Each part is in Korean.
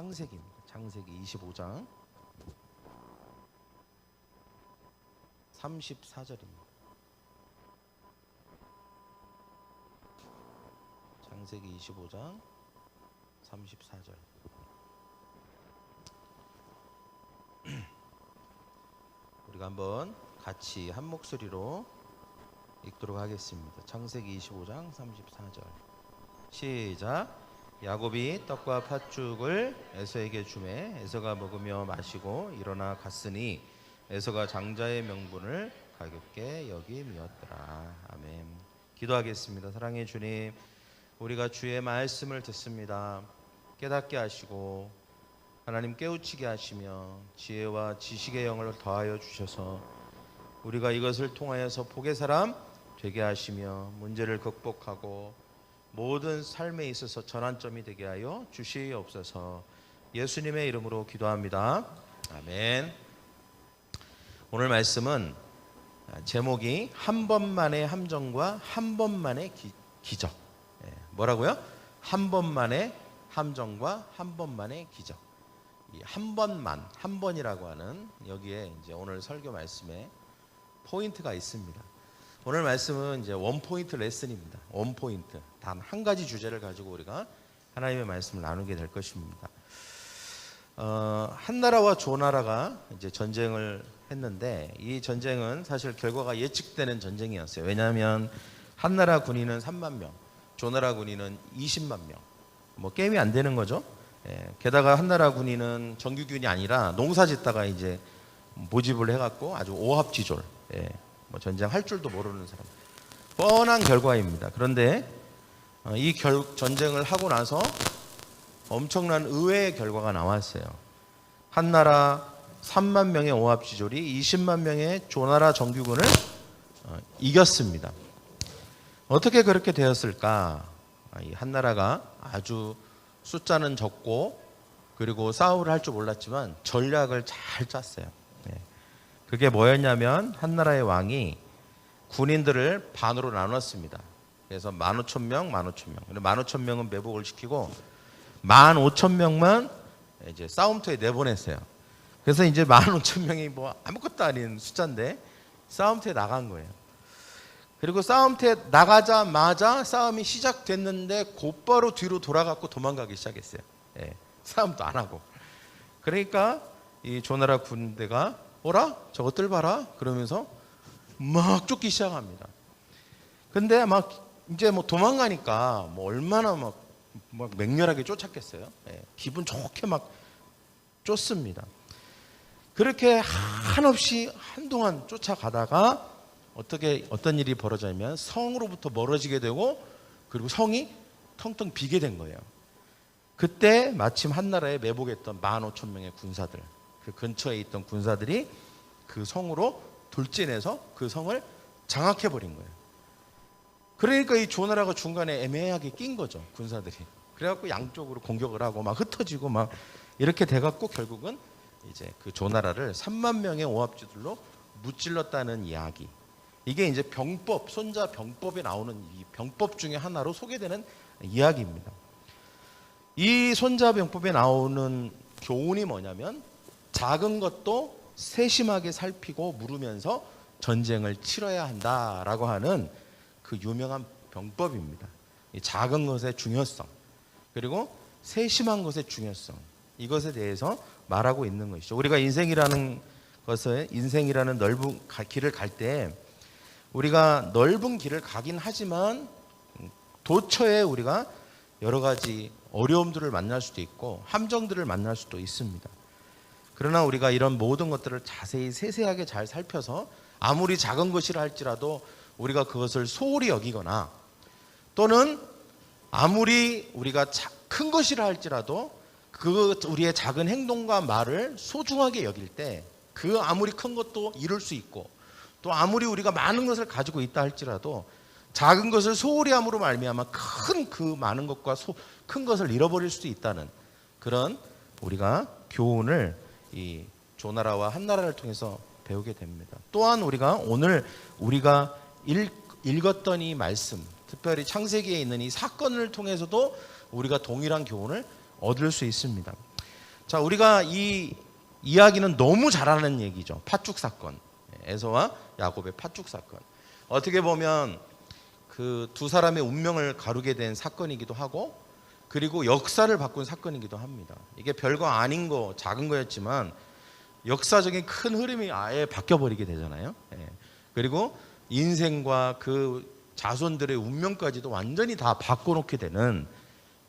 창세기입니다. 창세기 25장 34절입니다. 창세기 25장 34절. 우리가 한번 같이 한 목소리로 읽도록 하겠습니다. 창세기 25장 34절. 시작. 야곱이 떡과 팥죽을 에서에게 주매 에서가 먹으며 마시고 일어나 갔으니 에서가 장자의 명분을 가볍게 여김이었더라. 아멘. 기도하겠습니다. 사랑의 주님, 우리가 주의 말씀을 듣습니다. 깨닫게 하시고 하나님 깨우치게 하시며 지혜와 지식의 영을 더하여 주셔서 우리가 이것을 통하여서 복의 사람 되게 하시며 문제를 극복하고 모든 삶에 있어서 전환점이 되게 하여 주시옵소서. 예수님의 이름으로 기도합니다. 아멘. 오늘 말씀은 제목이 한 번만의 함정과 한 번만의 기적. 뭐라고요? 한 번만의 함정과 한 번만의 기적. 이 한 번만, 한 번이라고 하는 여기에 이제 오늘 설교 말씀에 포인트가 있습니다. 오늘 말씀은 이제 원 포인트 레슨입니다. 원 포인트. 단 한 가지 주제를 가지고 우리가 하나님의 말씀을 나누게 될 것입니다. 한나라와 조나라가 이제 전쟁을 했는데 이 전쟁은 사실 결과가 예측되는 전쟁이었어요. 왜냐하면 한나라 군인은 3만 명, 조나라 군인은 20만 명. 뭐 게임이 안 되는 거죠. 게다가 한나라 군인은 정규군이 아니라 농사 짓다가 이제 모집을 해갖고 아주 오합지졸. 뭐 전쟁할 줄도 모르는 사람. 뻔한 결과입니다. 그런데 이 전쟁을 하고 나서 엄청난 의외의 결과가 나왔어요. 한나라 3만 명의 오합지졸이 20만 명의 조나라 정규군을 이겼습니다. 어떻게 그렇게 되었을까? 이 한나라가 아주 숫자는 적고 그리고 싸움을 할 줄 몰랐지만 전략을 잘 짰어요. 그게 뭐였냐면 한나라의 왕이 군인들을 반으로 나눴습니다. 그래서 15,000명, 15,000명. 15,000명은 매복을 시키고 15,000명만 이제 싸움터에 내보냈어요. 그래서 이제 15,000명이 뭐 아무것도 아닌 숫자인데 싸움터에 나간 거예요. 그리고 싸움터에 나가자마자 싸움이 시작됐는데 곧바로 뒤로 돌아가고 도망가기 시작했어요. 싸움도 안 하고. 그러니까 이 조나라 군대가 오라 저것들 봐라 그러면서 막 쫓기 시작합니다. 근데 막 이제 뭐 도망가니까 뭐 얼마나 막 맹렬하게 쫓았겠어요. 기분 좋게 막 쫓습니다. 그렇게 한없이 한동안 쫓아가다가 어떤 일이 벌어지냐면 성으로부터 멀어지게 되고 그리고 성이 텅텅 비게 된 거예요. 그때 마침 한나라에 매복했던 15,000명의 군사들, 그 근처에 있던 군사들이 그 성으로 돌진해서 그 성을 장악해버린 거예요. 그러니까 이 조나라가 중간에 애매하게 낀 거죠, 군사들이. 그래갖고 양쪽으로 공격을 하고 막 흩어지고 막 이렇게 돼갖고 결국은 이제 그 조나라를 3만 명의 오합지들로 무찔렀다는 이야기. 이게 이제 병법, 손자 병법에 나오는 이 병법 중에 하나로 소개되는 이야기입니다. 이 손자 병법에 나오는 교훈이 뭐냐면 작은 것도 세심하게 살피고 물으면서 전쟁을 치러야 한다라고 하는 그 유명한 병법입니다. 이 작은 것의 중요성 그리고 세심한 것의 중요성 이것에 대해서 말하고 있는 것이죠. 우리가 인생이라는 넓은 길을 갈 때 우리가 넓은 길을 가긴 하지만 도처에 우리가 여러 가지 어려움들을 만날 수도 있고 함정들을 만날 수도 있습니다. 그러나 우리가 이런 모든 것들을 자세히 세세하게 잘 살펴서 아무리 작은 것이라 할지라도 우리가 그것을 소홀히 여기거나 또는 아무리 우리가 큰 것이라 할지라도 그 우리의 작은 행동과 말을 소중하게 여길 때 그 아무리 큰 것도 이룰 수 있고 또 아무리 우리가 많은 것을 가지고 있다 할지라도 작은 것을 소홀히 함으로 말미암아 큰 그 많은 것과 큰 것을 잃어버릴 수도 있다는 그런 우리가 교훈을 이 조나라와 한나라를 통해서 배우게 됩니다. 또한 오늘 우리가 읽었던 이 말씀, 특별히 창세기에 있는 이 사건을 통해서도 우리가 동일한 교훈을 얻을 수 있습니다. 자, 우리가 이 이야기는 너무 잘 아는 얘기죠. 팥죽 사건. 에서와 야곱의 팥죽 사건. 어떻게 보면 그 두 사람의 운명을 가르게 된 사건이기도 하고, 그리고 역사를 바꾼 사건이기도 합니다. 이게 별거 아닌 거, 작은 거였지만 역사적인 큰 흐름이 아예 바뀌어버리게 되잖아요. 그리고 인생과 그 자손들의 운명까지도 완전히 다 바꿔놓게 되는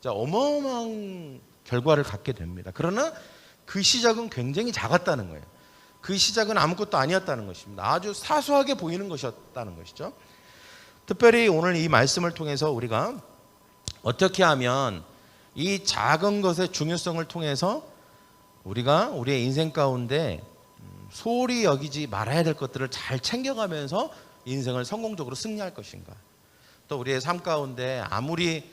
어마어마한 결과를 갖게 됩니다. 그러나 그 시작은 굉장히 작았다는 거예요. 그 시작은 아무것도 아니었다는 것입니다. 아주 사소하게 보이는 것이었다는 것이죠. 특별히 오늘 이 말씀을 통해서 우리가 어떻게 하면 이 작은 것의 중요성을 통해서 우리가 우리의 인생 가운데 소홀히 여기지 말아야 될 것들을 잘 챙겨가면서 인생을 성공적으로 승리할 것인가. 또 우리의 삶 가운데 아무리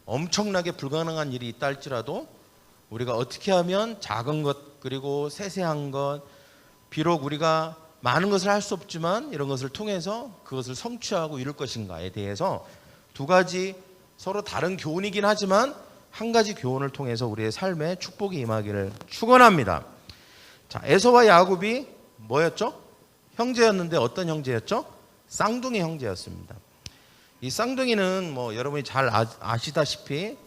엄청나게 불가능한 일이 있다 할지라도 우리가 어떻게 하면 작은 것 그리고 세세한 것, 비록 우리가 많은 것을 할 수 없지만 이런 것을 통해서 그것을 성취하고 이룰 것인가에 대해서 두 가지 서로 다른 교훈이긴 하지만 한 가지 교훈을 통해서 우리의 삶에 축복이 임하기를 축원합니다. 자, 에서와 야곱이 뭐였죠? 형제였는데 어떤 형제였죠? 쌍둥이 형제였습니다. 이 쌍둥이는 뭐 여러분이 잘 아시다시피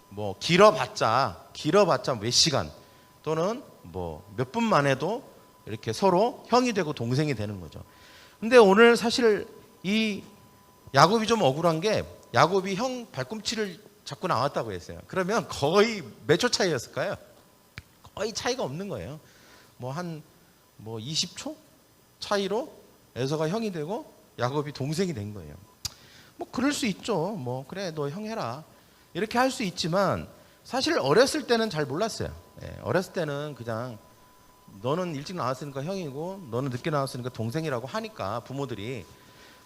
뭐 길어봤자 몇 시간 또는 뭐 몇 분만 해도 이렇게 서로 형이 되고 동생이 되는 거죠. 근데 오늘 사실 이 야곱이 좀 억울한 게 야곱이 형 발꿈치를 잡고 나왔다고 했어요. 그러면 거의 몇 초 차이였을까요? 거의 차이가 없는 거예요. 뭐 한 20초 차이로 에서가 형이 되고 야곱이 동생이 된 거예요. 뭐 그럴 수 있죠. 뭐 그래 너 형 해라 이렇게 할 수 있지만 사실 어렸을 때는 잘 몰랐어요. 어렸을 때는 그냥 너는 일찍 나왔으니까 형이고 너는 늦게 나왔으니까 동생이라고 하니까 부모들이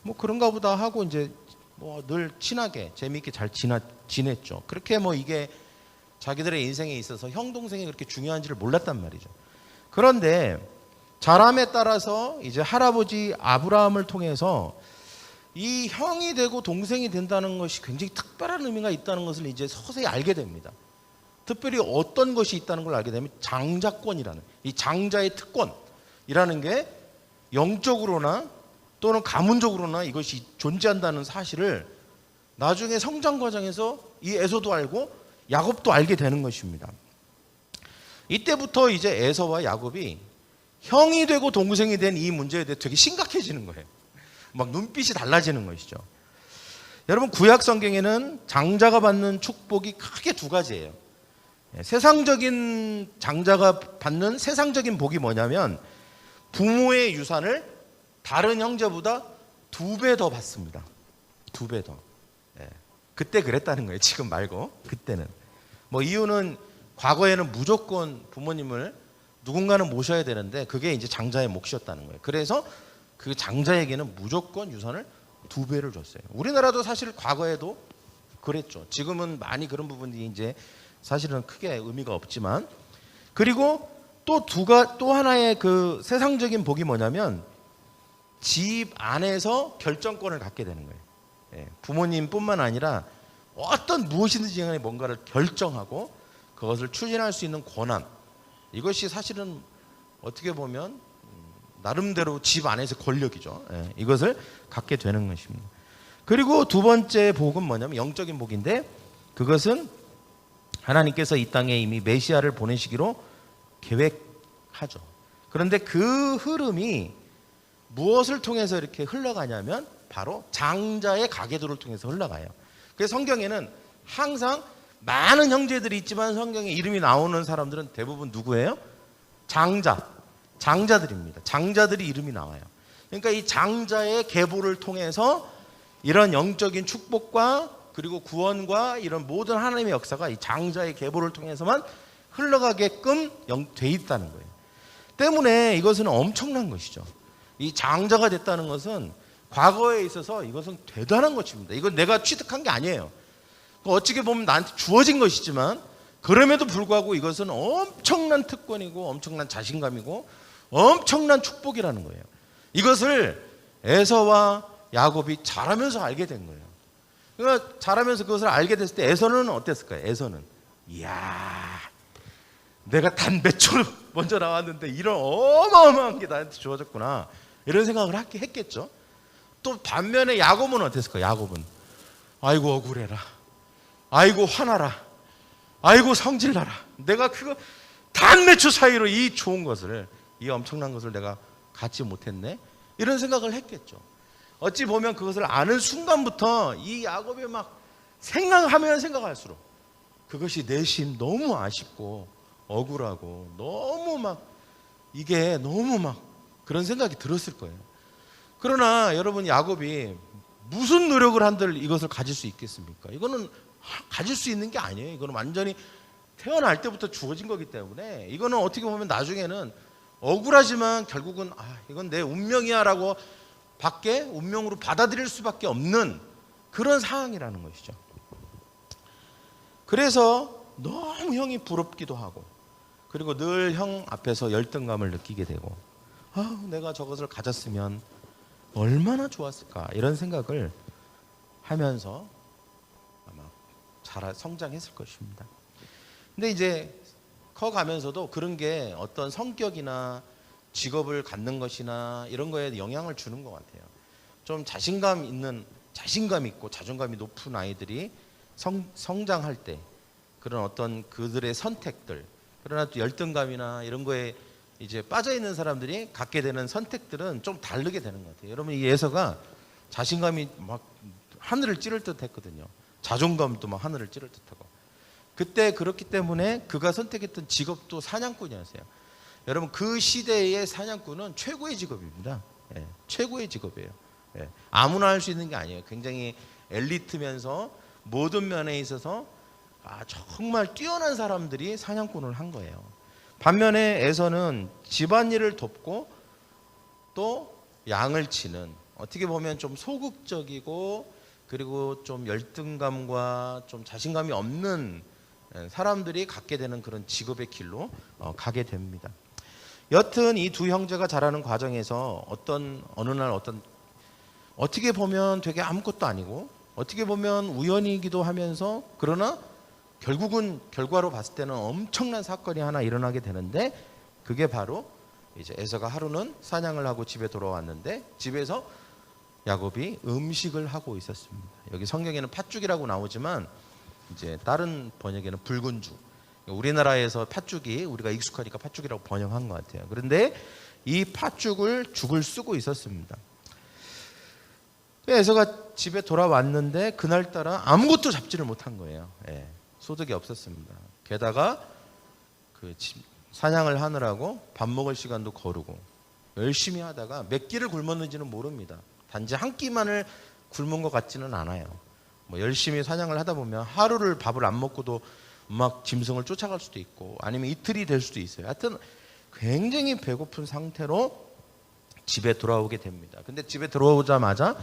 뭐 그런가 보다 하고 이제 뭐 늘 친하게 재미있게 잘 지냈죠. 그렇게 뭐 이게 자기들의 인생에 있어서 형 동생이 그렇게 중요한지를 몰랐단 말이죠. 그런데 자람에 따라서 이제 할아버지 아브라함을 통해서 이 형이 되고 동생이 된다는 것이 굉장히 특별한 의미가 있다는 것을 이제 서서히 알게 됩니다. 특별히 어떤 것이 있다는 걸 알게 되면 장자권이라는 이 장자의 특권이라는 게 영적으로나 또는 가문적으로나 이것이 존재한다는 사실을 나중에 성장 과정에서 이 에서도 알고 야곱도 알게 되는 것입니다. 이때부터 이제 에서와 야곱이 형이 되고 동생이 된 이 문제에 대해 되게 심각해지는 거예요. 막 눈빛이 달라지는 것이죠. 여러분 구약 성경에는 장자가 받는 축복이 크게 두 가지예요. 세상적인 장자가 받는 세상적인 복이 뭐냐면 부모의 유산을 다른 형제보다 2배 더 받습니다. 2배 더. 그때 그랬다는 거예요. 지금 말고 그때는. 뭐 이유는 과거에는 무조건 부모님을 누군가는 모셔야 되는데 그게 이제 장자의 몫이었다는 거예요. 그래서 그 장자에게는 무조건 유산을 2배를 줬어요. 우리나라도 사실 과거에도 그랬죠. 지금은 많이 그런 부분이 이제 사실은 크게 의미가 없지만, 그리고 또 하나의 그 세상적인 복이 뭐냐면 집 안에서 결정권을 갖게 되는 거예요. 부모님뿐만 아니라 어떤 무엇이든지 간에 뭔가를 결정하고 그것을 추진할 수 있는 권한, 이것이 사실은 어떻게 보면 나름대로 집 안에서 권력이죠. 이것을 갖게 되는 것입니다. 그리고 두 번째 복은 뭐냐면 영적인 복인데, 그것은 하나님께서 이 땅에 이미 메시아를 보내시기로 계획하죠. 그런데 그 흐름이 무엇을 통해서 이렇게 흘러가냐면 바로 장자의 가계도를 통해서 흘러가요. 그래서 성경에는 항상 많은 형제들이 있지만 성경에 이름이 나오는 사람들은 대부분 누구예요? 장자들입니다. 장자들이 이름이 나와요. 그러니까 이 장자의 계보를 통해서 이런 영적인 축복과 그리고 구원과 이런 모든 하나님의 역사가 이 장자의 계보를 통해서만 흘러가게끔 돼 있다는 거예요. 때문에 이것은 엄청난 것이죠. 이 장자가 됐다는 것은 과거에 있어서 이것은 대단한 것입니다. 이건 내가 취득한 게 아니에요. 어떻게 보면 나한테 주어진 것이지만 그럼에도 불구하고 이것은 엄청난 특권이고 엄청난 자신감이고 엄청난 축복이라는 거예요. 이것을 에서와 야곱이 자라면서 알게 된 거예요. 그러니까 자라면서 그것을 알게 됐을 때 에서는 어땠을까요? 에서는 이야, 내가 단 몇 초로 먼저 나왔는데 이런 어마어마한 게 나한테 주어졌구나, 이런 생각을 했겠죠. 또 반면에 야곱은 어땠을까? 야곱은 아이고 억울해라, 아이고 화나라, 아이고 성질나라, 내가 그거 단 몇 초 사이로 이 좋은 것을, 이 엄청난 것을 내가 갖지 못했네, 이런 생각을 했겠죠. 어찌 보면 그것을 아는 순간부터 이 야곱이 막 생각하면 생각할수록 그것이 내심 너무 아쉽고 억울하고 너무 막 이게 너무 막 그런 생각이 들었을 거예요. 그러나 여러분, 야곱이 무슨 노력을 한들 이것을 가질 수 있겠습니까? 이거는 가질 수 있는 게 아니에요. 이거는 완전히 태어날 때부터 주어진 거기 때문에 이거는 어떻게 보면 나중에는 억울하지만 결국은 이건 내 운명이야 라고 밖에 운명으로 받아들일 수밖에 없는 그런 상황이라는 것이죠. 그래서 너무 형이 부럽기도 하고, 그리고 늘 형 앞에서 열등감을 느끼게 되고, 내가 저것을 가졌으면 얼마나 좋았을까, 이런 생각을 하면서 아마 잘 성장했을 것입니다. 근데 이제 커가면서도 그런 게 어떤 성격이나 직업을 갖는 것이나 이런 거에 영향을 주는 것 같아요. 좀 자신감 있고 자존감이 높은 아이들이 성장할 때 그런 어떤 그들의 선택들, 그러나 또 열등감이나 이런 거에 이제 빠져 있는 사람들이 갖게 되는 선택들은 좀 다르게 되는 것 같아요. 여러분, 이 예서가 자신감이 막 하늘을 찌를 듯 했거든요. 자존감도 막 하늘을 찌를 듯하고. 그때 그렇기 때문에 그가 선택했던 직업도 사냥꾼이었어요. 여러분, 그 시대의 사냥꾼은 최고의 직업입니다. 최고의 직업이에요. 아무나 할 수 있는 게 아니에요. 굉장히 엘리트면서 모든 면에 있어서 정말 뛰어난 사람들이 사냥꾼을 한 거예요. 반면에 에서는 집안일을 돕고 또 양을 치는, 어떻게 보면 좀 소극적이고 그리고 좀 열등감과 좀 자신감이 없는 사람들이 갖게 되는 그런 직업의 길로 가게 됩니다. 여튼 이 두 형제가 자라는 과정에서 어느 날 어떻게 보면 되게 아무것도 아니고 어떻게 보면 우연이기도 하면서, 그러나 결국은 결과로 봤을 때는 엄청난 사건이 하나 일어나게 되는데, 그게 바로 이제 에서가 하루는 사냥을 하고 집에 돌아왔는데 집에서 야곱이 음식을 하고 있었습니다. 여기 성경에는 팥죽이라고 나오지만 이제 다른 번역에는 붉은 죽. 우리나라에서 팥죽이 우리가 익숙하니까 팥죽이라고 번역한 것 같아요. 그런데 이 죽을 쓰고 있었습니다. 에서가 집에 돌아왔는데 그날따라 아무것도 잡지를 못한 거예요. 소득이 없었습니다. 게다가 사냥을 하느라고 밥 먹을 시간도 거르고 열심히 하다가 몇 끼를 굶었는지는 모릅니다. 단지 한 끼만을 굶은 것 같지는 않아요. 열심히 사냥을 하다 보면 하루를 밥을 안 먹고도 막 짐승을 쫓아갈 수도 있고 아니면 이틀이 될 수도 있어요. 하여튼 굉장히 배고픈 상태로 집에 돌아오게 됩니다. 근데 집에 들어오자마자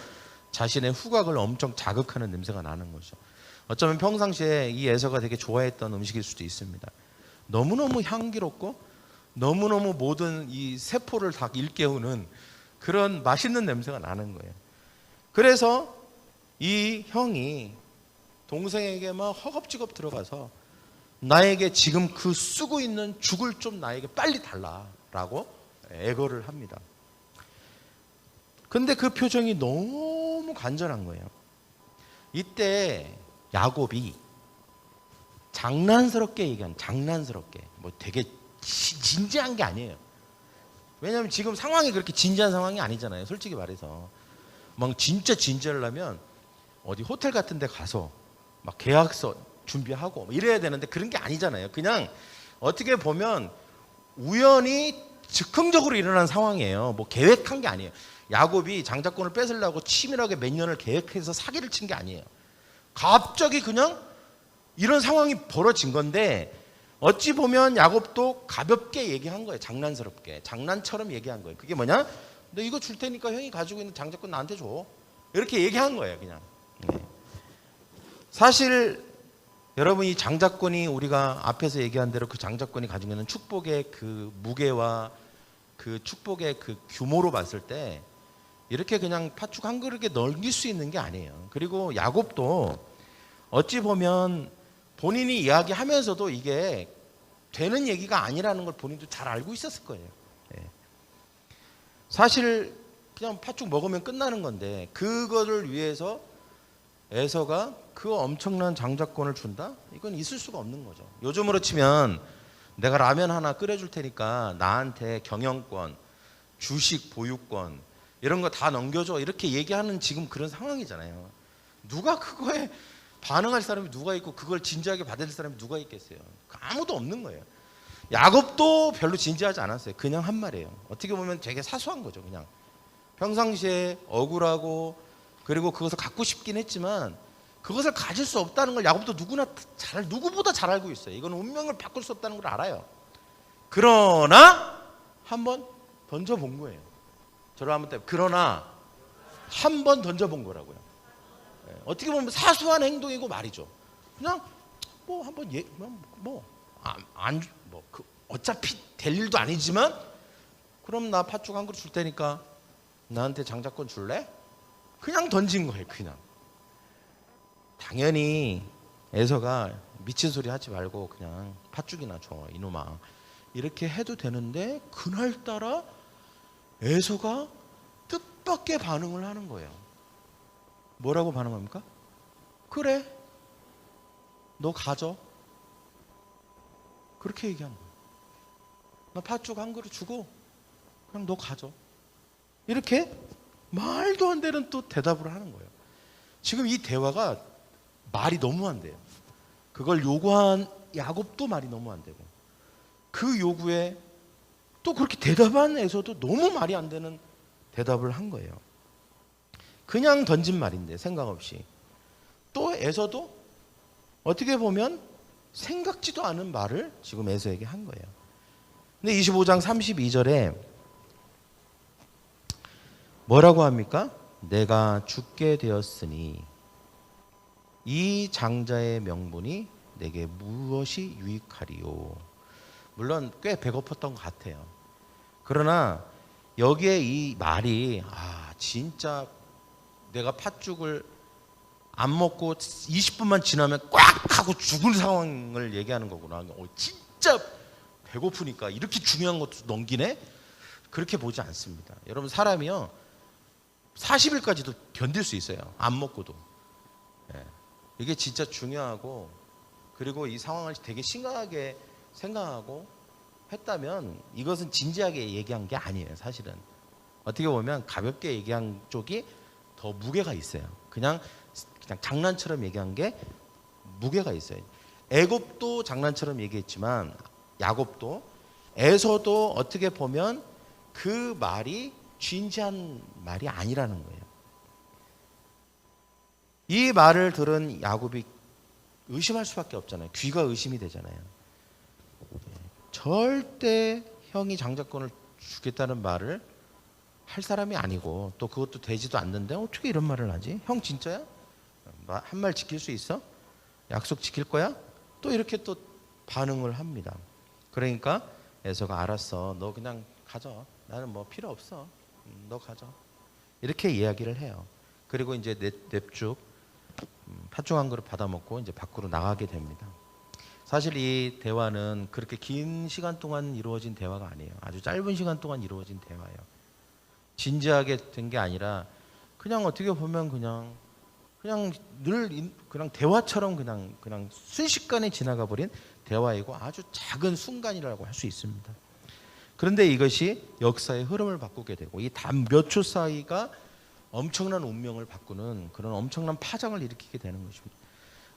자신의 후각을 엄청 자극하는 냄새가 나는 거죠. 어쩌면 평상시에 이 에서가 되게 좋아했던 음식일 수도 있습니다. 너무너무 향기롭고 너무너무 모든 이 세포를 다 일깨우는 그런 맛있는 냄새가 나는 거예요. 그래서 이 형이 동생에게 막 허겁지겁 들어가서 나에게 지금 그 쓰고 있는 죽을 좀 나에게 빨리 달라라고 애거를 합니다. 근데 그 표정이 너무 간절한 거예요. 이때 야곱이 장난스럽게 되게 진지한 게 아니에요. 왜냐하면 지금 상황이 그렇게 진지한 상황이 아니잖아요. 솔직히 말해서 막 진짜 진지하려면 어디 호텔 같은 데 가서 막 계약서 준비하고 이래야 되는데 그런 게 아니잖아요. 그냥 어떻게 보면 우연히 즉흥적으로 일어난 상황이에요. 계획한 게 아니에요. 야곱이 장자권을 뺏으려고 치밀하게 몇 년을 계획해서 사기를 친 게 아니에요. 갑자기 그냥 이런 상황이 벌어진 건데, 어찌 보면 야곱도 가볍게 얘기한 거예요. 장난스럽게, 장난처럼 얘기한 거예요. 그게 뭐냐? 너 이거 줄 테니까 형이 가지고 있는 장자권 나한테 줘. 이렇게 얘기한 거예요, 그냥. 사실 여러분, 이 장자권이 우리가 앞에서 얘기한 대로 그 장자권이 가지고 있는 축복의 그 무게와 그 축복의 그 규모로 봤을 때 이렇게 그냥 팥죽 한 그릇에 넘길 수 있는 게 아니에요. 그리고 야곱도 어찌 보면 본인이 이야기하면서도 이게 되는 얘기가 아니라는 걸 본인도 잘 알고 있었을 거예요. 예. 사실 그냥 팥죽 먹으면 끝나는 건데 그거를 위해서 에서가 그 엄청난 장자권을 준다? 이건 있을 수가 없는 거죠. 요즘으로 치면 내가 라면 하나 끓여줄 테니까 나한테 경영권, 주식 보유권 이런 거 다 넘겨줘 이렇게 얘기하는 지금 그런 상황이잖아요. 누가 그거에 반응할 사람이 누가 있고 그걸 진지하게 받을 사람이 누가 있겠어요? 아무도 없는 거예요. 야곱도 별로 진지하지 않았어요. 그냥 한 말이에요. 어떻게 보면 되게 사소한 거죠. 그냥 평상시에 억울하고 그리고 그것을 갖고 싶긴 했지만 그것을 가질 수 없다는 걸 야곱도 누구보다 잘 알고 있어요. 이건 운명을 바꿀 수 없다는 걸 알아요. 그러나 한번 던져본 거예요. 저를 한번 때 그러나 한 번 던져본 거라고요. 어떻게 보면 사소한 행동이고 말이죠. 그냥 뭐 한번 어차피 될 일도 아니지만 그럼 나 팥죽 한 그릇 줄 테니까 나한테 장자권 줄래? 그냥 던진 거예요. 그냥. 당연히 에서가 미친 소리 하지 말고 그냥 팥죽이나 줘 이놈아 이렇게 해도 되는데 그날따라 에서가 뜻밖의 반응을 하는 거예요. 뭐라고 반응합니까? 그래 너 가져 그렇게 얘기하는 거예요. 나 팥죽 한 그릇 주고 그냥 너 가져 이렇게 말도 안 되는 또 대답을 하는 거예요. 지금 이 대화가 말이 너무 안 돼요. 그걸 요구한 야곱도 말이 너무 안 되고 그 요구에 또 그렇게 대답한 에서도 너무 말이 안 되는 대답을 한 거예요. 그냥 던진 말인데 생각 없이 또 에서도 어떻게 보면 생각지도 않은 말을 지금 에서에게 한 거예요. 근데 25장 32절에 뭐라고 합니까? 내가 죽게 되었으니 이 장자의 명분이 내게 무엇이 유익하리요. 물론 꽤 배고팠던 것 같아요. 그러나 여기에 이 말이 진짜 내가 팥죽을 안 먹고 20분만 지나면 꽉 하고 죽을 상황을 얘기하는 거구나. 진짜 배고프니까 이렇게 중요한 것도 넘기네? 그렇게 보지 않습니다. 여러분 사람이요 40일까지도 견딜 수 있어요. 안 먹고도. 이게 진짜 중요하고 그리고 이 상황을 되게 심각하게 생각하고 했다면 이것은 진지하게 얘기한 게 아니에요. 사실은 어떻게 보면 가볍게 얘기한 쪽이 더 무게가 있어요. 그냥 장난처럼 얘기한 게 무게가 있어요. 애굽도 장난처럼 얘기했지만 야곱도 에서도 어떻게 보면 그 말이 진지한 말이 아니라는 거예요. 이 말을 들은 야곱이 의심할 수밖에 없잖아요. 귀가 의심이 되잖아요. 절대 형이 장자권을 주겠다는 말을 할 사람이 아니고 또 그것도 되지도 않는데 어떻게 이런 말을 하지? 형 진짜야? 한 말 지킬 수 있어? 약속 지킬 거야? 또 이렇게 또 반응을 합니다. 그러니까 에서가 알았어. 너 그냥 가져. 나는 뭐 필요 없어. 너 가져. 이렇게 이야기를 해요. 그리고 이제 냅죽 팥죽 한 그릇 받아 먹고 이제 밖으로 나가게 됩니다. 사실 이 대화는 그렇게 긴 시간 동안 이루어진 대화가 아니에요. 아주 짧은 시간 동안 이루어진 대화예요. 진지하게 된 게 아니라 그냥 어떻게 보면 그냥 늘 그냥 대화처럼 그냥 순식간에 지나가 버린 대화이고 아주 작은 순간이라고 할 수 있습니다. 그런데 이것이 역사의 흐름을 바꾸게 되고 이 단 몇 초 사이가 엄청난 운명을 바꾸는 그런 엄청난 파장을 일으키게 되는 것입니다.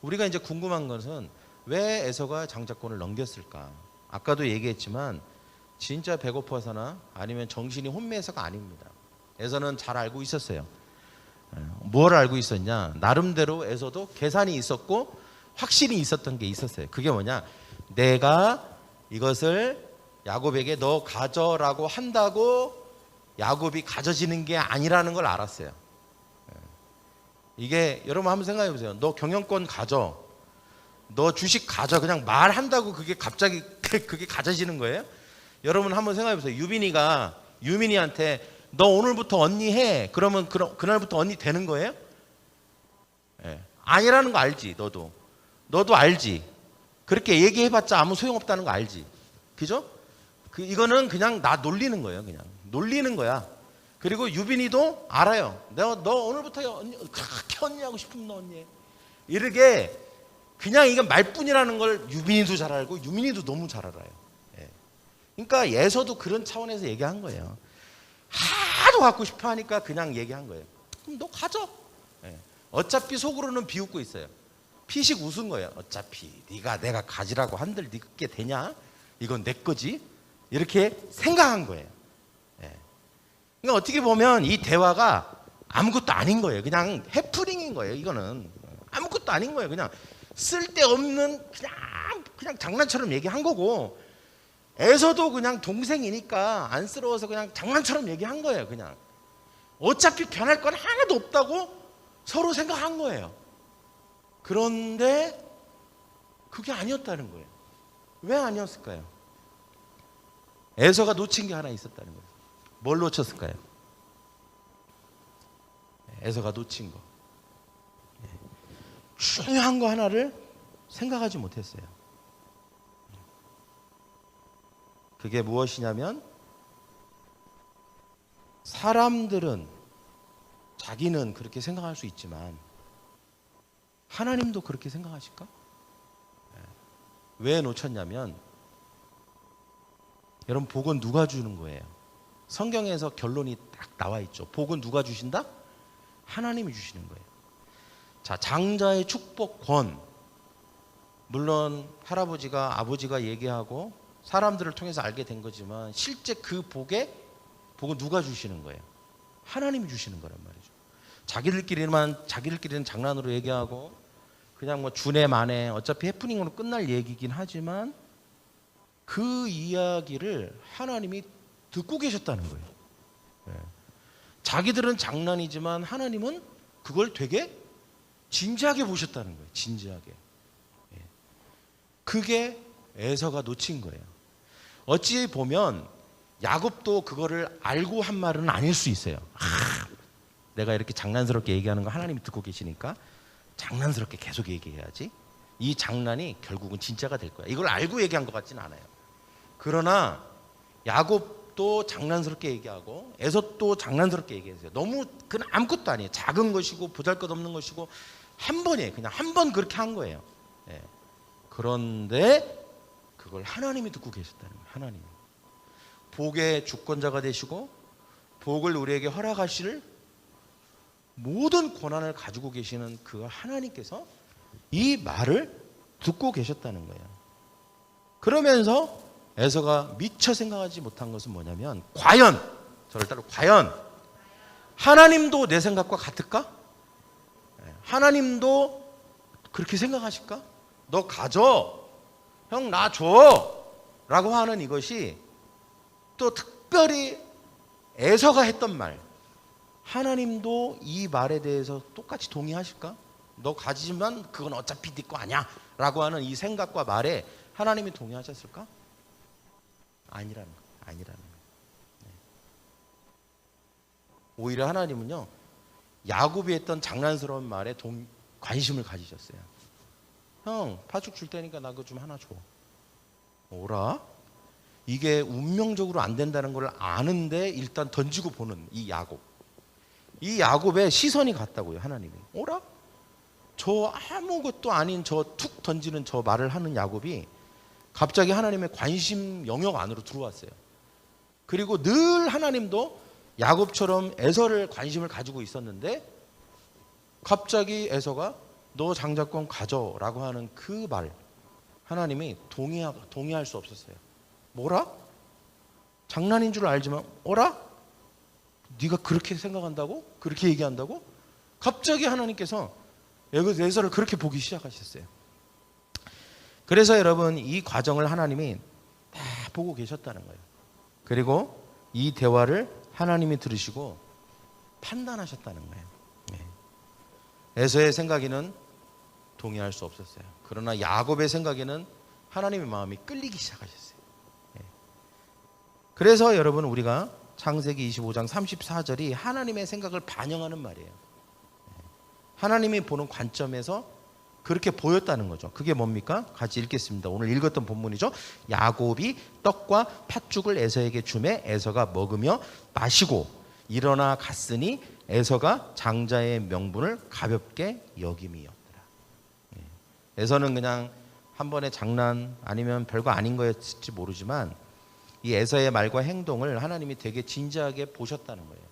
우리가 이제 궁금한 것은 왜 에서가 장자권을 넘겼을까? 아까도 얘기했지만 진짜 배고파서나 아니면 정신이 혼미해서가 아닙니다. 에서는 잘 알고 있었어요. 뭘 알고 있었냐? 나름대로 에서도 계산이 있었고 확신이 있었던 게 있었어요. 그게 뭐냐? 내가 이것을 야곱에게 너 가져라고 한다고 야곱이 가져지는 게 아니라는 걸 알았어요. 이게 여러분 한번 생각해 보세요. 너 경영권 가져. 너 주식 가져. 그냥 말한다고 그게 갑자기 그게 가져지는 거예요? 여러분 한번 생각해 보세요. 유빈이가 유민이한테 너 오늘부터 언니 해. 그러면 그날부터 언니 되는 거예요? 아니라는 거 알지. 너도 알지. 그렇게 얘기해봤자 아무 소용없다는 거 알지? 그죠? 이거는 그냥 나 놀리는 거예요. 그냥 놀리는 거야. 그리고 유빈이도 알아요. 너 오늘부터 언니 그렇게 언니 하고 싶으면 너 언니 해. 이렇게 그냥 이건 말뿐이라는 걸 유빈이도 잘 알고 유민이도 너무 잘 알아요. 예. 그러니까 예서도 그런 차원에서 얘기한 거예요. 하도 갖고 싶어 하니까 그냥 얘기한 거예요. 그럼 너 가져. 예. 어차피 속으로는 비웃고 있어요. 피식 웃은 거예요. 어차피 네가 내가 가지라고 한들 네게 되냐? 이건 내 거지. 이렇게 생각한 거예요. 예. 그러니까 어떻게 보면 이 대화가 아무것도 아닌 거예요. 그냥 해프닝인 거예요. 이거는 아무것도 아닌 거예요. 그냥 쓸데없는 그냥 장난처럼 얘기한 거고, 에서도 그냥 동생이니까 안쓰러워서 그냥 장난처럼 얘기한 거예요. 그냥 어차피 변할 건 하나도 없다고 서로 생각한 거예요. 그런데 그게 아니었다는 거예요. 왜 아니었을까요? 에서가 놓친 게 하나 있었다는 거예요. 뭘 놓쳤을까요? 에서가 놓친 거, 중요한 거 하나를 생각하지 못했어요. 그게 무엇이냐면, 사람들은 자기는 그렇게 생각할 수 있지만 하나님도 그렇게 생각하실까? 왜 놓쳤냐면, 여러분 복은 누가 주는 거예요? 성경에서 결론이 딱 나와 있죠. 복은 누가 주신다? 하나님이 주시는 거예요. 자, 장자의 축복권, 물론 할아버지가 아버지가 얘기하고 사람들을 통해서 알게 된 거지만 실제 그 복은 누가 주시는 거예요? 하나님이 주시는 거란 말이죠. 자기들끼리는 장난으로 얘기하고 그냥 뭐 주네 마네 어차피 해프닝으로 끝날 얘기긴 하지만 그 이야기를 하나님이 듣고 계셨다는 거예요. 네. 자기들은 장난이지만 하나님은 그걸 되게 진지하게 보셨다는 거예요. 진지하게. 네. 그게 에서가 놓친 거예요. 어찌 보면 야곱도 그거를 알고 한 말은 아닐 수 있어요. 내가 이렇게 장난스럽게 얘기하는 거 하나님이 듣고 계시니까 장난스럽게 계속 얘기해야지. 이 장난이 결국은 진짜가 될 거야. 이걸 알고 얘기한 것 같지는 않아요. 그러나 야곱도 장난스럽게 얘기하고 에서도 장난스럽게 얘기했어요. 너무 그건 아무것도 아니에요. 작은 것이고 보잘것없는 것이고 한 번이에요. 그냥 한 번 그렇게 한 거예요. 예. 그런데 그걸 하나님이 듣고 계셨다는 거예요. 하나님이. 복의 주권자가 되시고 복을 우리에게 허락하실 모든 권한을 가지고 계시는 그 하나님께서 이 말을 듣고 계셨다는 거예요. 그러면서 에서가 미처 생각하지 못한 것은 뭐냐면, 저를 따로 과연 하나님도 내 생각과 같을까? 하나님도 그렇게 생각하실까? 너 가져, 형 나 줘 라고 하는 이것이 또 특별히 에서가 했던 말, 하나님도 이 말에 대해서 똑같이 동의하실까? 너 가지지만 그건 어차피 네 거 아니야 라고 하는 이 생각과 말에 하나님이 동의하셨을까? 아니라는 거예요. 네. 오히려 하나님은요, 야곱이 했던 장난스러운 말에 관심을 가지셨어요. 형 파죽 줄 테니까 나 그거 좀 하나 줘. 오라? 이게 운명적으로 안 된다는 걸 아는데 일단 던지고 보는 이 야곱. 이 야곱의 시선이 같다고요. 하나님이. 오라? 저 아무것도 아닌 저 툭 던지는 저 말을 하는 야곱이 갑자기 하나님의 관심 영역 안으로 들어왔어요. 그리고 늘 하나님도 야곱처럼 에서를 관심을 가지고 있었는데 갑자기 에서가 너 장자권 가져라고 하는 그 말, 하나님이 동의할 수 없었어요. 뭐라? 장난인 줄 알지만 어라? 네가 그렇게 생각한다고? 그렇게 얘기한다고? 갑자기 하나님께서 에서를 그렇게 보기 시작하셨어요. 그래서 여러분 이 과정을 하나님이 다 보고 계셨다는 거예요. 그리고 이 대화를 하나님이 들으시고 판단하셨다는 거예요. 에서의 생각에는 동의할 수 없었어요. 그러나 야곱의 생각에는 하나님의 마음이 끌리기 시작하셨어요. 그래서 여러분 우리가 창세기 25장 34절이 하나님의 생각을 반영하는 말이에요. 하나님이 보는 관점에서 그렇게 보였다는 거죠. 그게 뭡니까? 같이 읽겠습니다. 오늘 읽었던 본문이죠. 야곱이 떡과 팥죽을 에서에게 주매 에서가 먹으며 마시고 일어나 갔으니 에서가 장자의 명분을 가볍게 여김이었더라. 에서는 그냥 한 번의 장난 아니면 별거 아닌 거였을지 모르지만 이 에서의 말과 행동을 하나님이 되게 진지하게 보셨다는 거예요.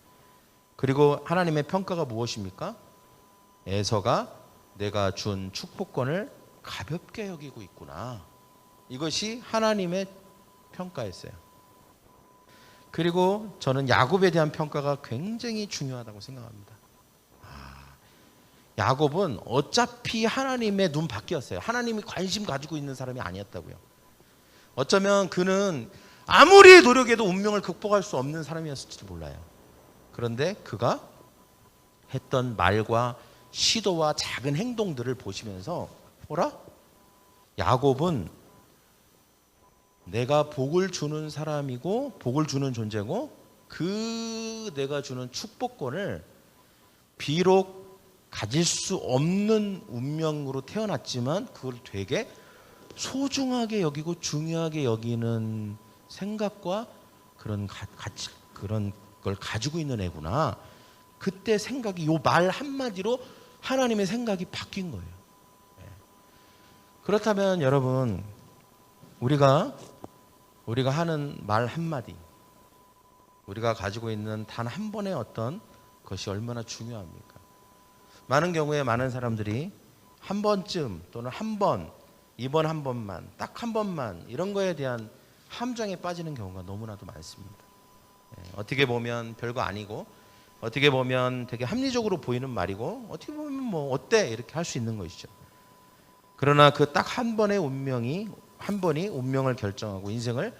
그리고 하나님의 평가가 무엇입니까? 에서가 내가 준 축복권을 가볍게 여기고 있구나. 이것이 하나님의 평가였어요. 그리고 저는 야곱에 대한 평가가 굉장히 중요하다고 생각합니다. 야곱은 어차피 하나님의 눈 밖이었어요. 하나님이 관심 가지고 있는 사람이 아니었다고요. 어쩌면 그는 아무리 노력해도 운명을 극복할 수 없는 사람이었을지도 몰라요. 그런데 그가 했던 말과 시도와 작은 행동들을 보시면서 뭐라? 야곱은 내가 복을 주는 사람이고 복을 주는 존재고 그 내가 주는 축복권을 비록 가질 수 없는 운명으로 태어났지만 그걸 되게 소중하게 여기고 중요하게 여기는 생각과 그런 가치, 그런 걸 가지고 있는 애구나. 그때 생각이 요 말 한마디로 하나님의 생각이 바뀐 거예요. 그렇다면 여러분 우리가 하는 말 한마디, 우리가 가지고 있는 단 한 번의 어떤 것이 얼마나 중요합니까? 많은 경우에 많은 사람들이 한 번쯤 또는 한 번, 이번 한 번만, 딱 한 번만 이런 거에 대한 함정에 빠지는 경우가 너무나도 많습니다. 어떻게 보면 별거 아니고 어떻게 보면 되게 합리적으로 보이는 말이고 어떻게 보면 뭐 어때 이렇게 할 수 있는 것이죠. 그러나 그 딱 한 번의 한 번이 운명을 결정하고 인생을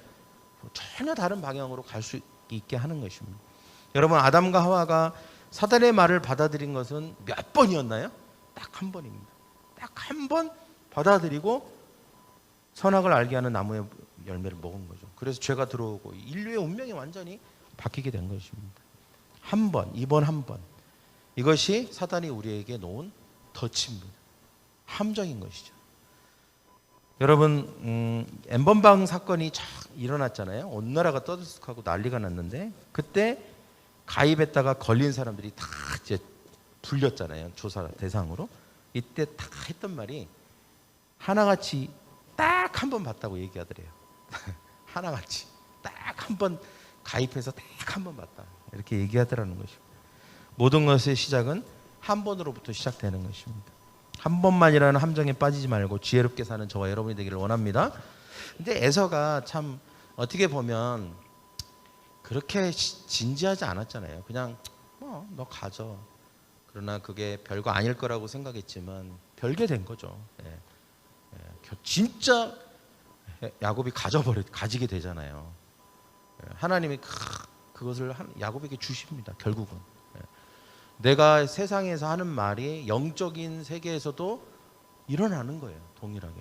전혀 다른 방향으로 갈 수 있게 하는 것입니다. 여러분 아담과 하와가 사단의 말을 받아들인 것은 몇 번이었나요? 딱 한 번입니다. 딱 한 번 받아들이고 선악을 알게 하는 나무의 열매를 먹은 거죠. 그래서 죄가 들어오고 인류의 운명이 완전히 바뀌게 된 것입니다. 한 번, 이번 한 번. 이것이 사단이 우리에게 놓은 덫입니다. 함정인 것이죠. 여러분 엠번방 사건이 쫙 일어났잖아요. 온 나라가 떠들썩하고 난리가 났는데 그때 가입했다가 걸린 사람들이 다 이제 불렸잖아요. 조사 대상으로. 이때 다 했던 말이 하나같이 딱 한 번 봤다고 얘기하더래요. 하나같이 딱 한 번 가입해서 딱 한 번 봤다. 이렇게 얘기하더라는 것이고 모든 것의 시작은 한 번으로부터 시작되는 것입니다. 한 번만이라는 함정에 빠지지 말고 지혜롭게 사는 저와 여러분이 되기를 원합니다. 근데 에서가 참 어떻게 보면 그렇게 진지하지 않았잖아요. 그냥 너 가져. 그러나 그게 별거 아닐 거라고 생각했지만 별게 된 거죠. 진짜 야곱이 가지게 되잖아요. 하나님이 그것을 야곱에게 주십니다. 결국은. 내가 세상에서 하는 말이 영적인 세계에서도 일어나는 거예요. 동일하게.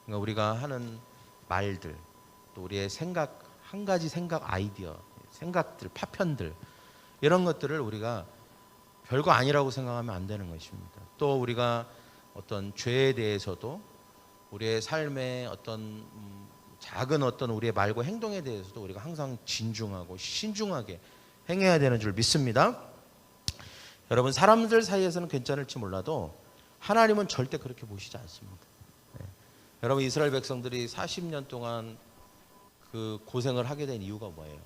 그러니까 우리가 하는 말들, 또 우리의 생각, 한 가지 생각 아이디어, 생각들, 파편들 이런 것들을 우리가 별거 아니라고 생각하면 안 되는 것입니다. 또 우리가 어떤 죄에 대해서도 우리의 삶의 어떤 작은 어떤 우리의 말과 행동에 대해서도 우리가 항상 진중하고 신중하게 행해야 되는 줄 믿습니다. 여러분 사람들 사이에서는 괜찮을지 몰라도 하나님은 절대 그렇게 보시지 않습니다. 여러분 이스라엘 백성들이 40년 동안 그 고생을 하게 된 이유가 뭐예요?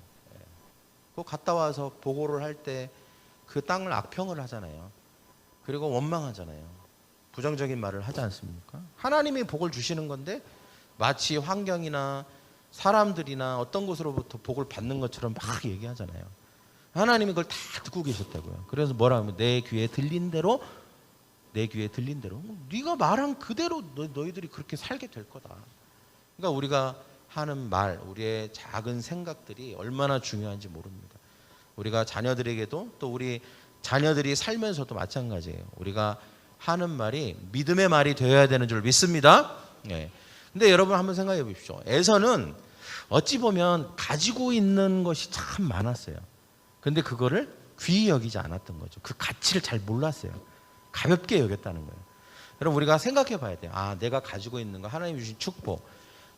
그 갔다 와서 보고를 할 때 그 땅을 악평을 하잖아요. 그리고 원망하잖아요. 부정적인 말을 하지 않습니까? 하나님이 복을 주시는 건데 마치 환경이나 사람들이나 어떤 곳으로부터 복을 받는 것처럼 막 얘기하잖아요. 하나님이 그걸 다 듣고 계셨다고요. 그래서 뭐라 하면 내 귀에 들린 대로 네가 말한 그대로 너희들이 그렇게 살게 될 거다. 그러니까 우리가 하는 말, 우리의 작은 생각들이 얼마나 중요한지 모릅니다. 우리가 자녀들에게도 또 우리 자녀들이 살면서도 마찬가지예요. 우리가 하는 말이 믿음의 말이 되어야 되는 줄 믿습니다. 근데 여러분 한번 생각해 보십시오. 에서는 어찌 보면 가지고 있는 것이 참 많았어요. 근데 그거를 귀히 여기지 않았던 거죠. 그 가치를 잘 몰랐어요. 가볍게 여겼다는 거예요. 여러분 우리가 생각해 봐야 돼요. 아, 내가 가지고 있는 거, 하나님 주신 축복,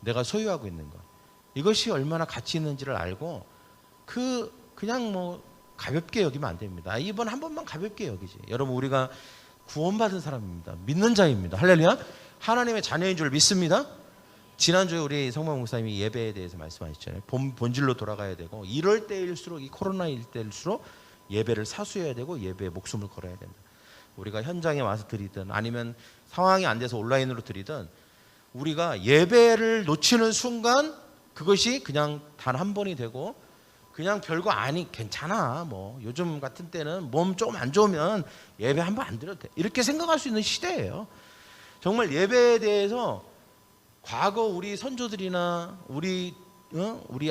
내가 소유하고 있는 거, 이것이 얼마나 가치 있는지를 알고 그냥 뭐 가볍게 여기면 안 됩니다. 이번 한 번만 가볍게 여기지. 여러분 우리가 구원받은 사람입니다. 믿는 자입니다. 할렐루야. 하나님의 자녀인 줄 믿습니다. 지난주에 우리 성모 목사님이 예배에 대해서 말씀하셨잖아요. 본질로 돌아가야 되고, 이럴 때일수록, 이 코로나일 때일수록 예배를 사수해야 되고 예배에 목숨을 걸어야 된다. 우리가 현장에 와서 드리든 아니면 상황이 안 돼서 온라인으로 드리든 우리가 예배를 놓치는 순간 그것이 그냥 단 한 번이 되고, 그냥 별거 아니, 괜찮아, 뭐 요즘 같은 때는 몸 좀 안 좋으면 예배 한 번 안 드려도 돼, 이렇게 생각할 수 있는 시대예요. 정말 예배에 대해서 과거 우리 선조들이나 우리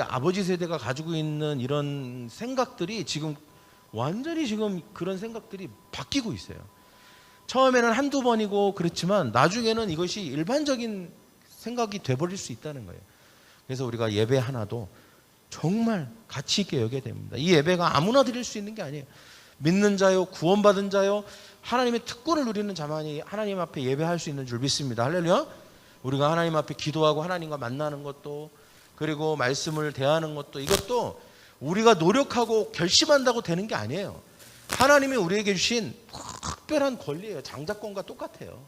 아버지 세대가 가지고 있는 이런 생각들이 지금 완전히 지금 그런 생각들이 바뀌고 있어요. 처음에는 한두 번이고 그렇지만 나중에는 이것이 일반적인 생각이 돼버릴 수 있다는 거예요. 그래서 우리가 예배 하나도 정말 가치 있게 여겨야 됩니다. 이 예배가 아무나 드릴 수 있는 게 아니에요. 믿는 자요, 구원받은 자요, 하나님의 특권을 누리는 자만이 하나님 앞에 예배할 수 있는 줄 믿습니다. 할렐루야. 우리가 하나님 앞에 기도하고 하나님과 만나는 것도, 그리고 말씀을 대하는 것도, 이것도 우리가 노력하고 결심한다고 되는 게 아니에요. 하나님이 우리에게 주신 특별한 권리예요. 장자권과 똑같아요.